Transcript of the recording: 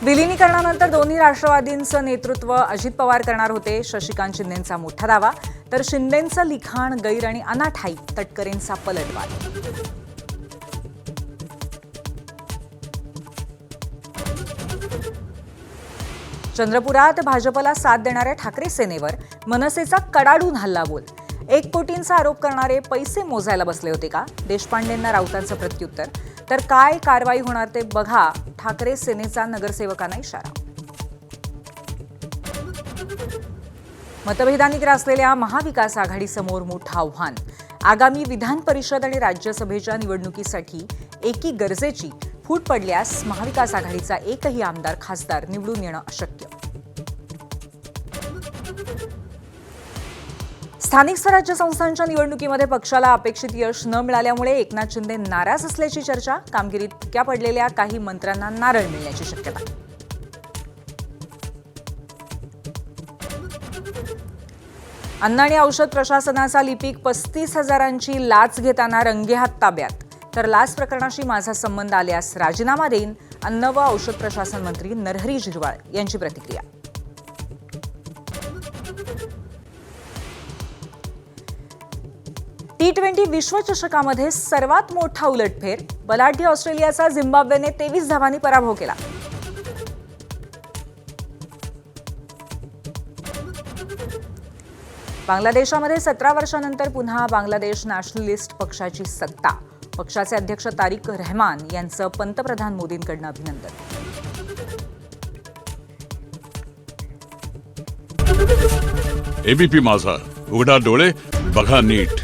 विलिनीकरणानंतर दोन्ही राष्ट्रवादींचं नेतृत्व अजित पवार करणार होते. शशिकांत शिंदेंचा मोठा दावा, तर शिंदेंचं लिखाण गैर आणि अनाठाई, तटकरेंचा पलटवार. चंद्रपुरात भाजपला साथ देणाऱ्या ठाकरे सेनेवर मनसेचा कडाडून हल्लाबोल. 1 कोटींचा आरोप करणारे पैसे मोजायला बसले होते का? देशपांडेंना राऊतांचं प्रत्युत्तर. तर काय कारवाई होणार ते बघा, ठाकरे सेनेचा नगरसेवकांना इशारा. मतभेदांनी ग्रासलेल्या महाविकास आघाडीसमोर मोठं आव्हान. आगामी विधान परिषद आणि राज्यसभेच्या निवडणुकीसाठी एकी गरजेची फूट पडल्यास महाविकास आघाडीचा एकही आमदार खासदार निवडून येणं अशक्य. स्थानिक स्वराज्य संस्थांच्या निवडणुकीमध्ये पक्षाला अपेक्षित यश न मिळाल्यामुळे एकनाथ शिंदे नाराज असल्याची चर्चा. कामगिरीत पिक्या पडलेल्या काही मंत्र्यांना नारळ मिळण्याची शक्यता. अन्न आणि औषध प्रशासनाचा लिपिक 35,000ची लाच घेताना रंगेहात ताब्यात. तर लाच प्रकरणाशी माझा संबंध आल्यास राजीनामा देईन, अन्न व औषध प्रशासन मंत्री नरहरी झिरवाळ यांची प्रतिक्रिया. T20 विश्वचषकामध्ये सर्वात मोठा उलटफेर. बलाढ्य ऑस्ट्रेलियाचा झिम्बाब्वेने 23 धावांनी पराभव केला. बांगलादेशामध्ये 17 वर्षांनंतर पुन्हा बांगलादेश नॅशनलिस्ट पक्षाची सत्ता. पक्षाचे अध्यक्ष तारिक रहमान यांचं पंतप्रधान मोदींकडून अभिनंदन. एबीपी माझा, उघडा डोळे बघा नीट.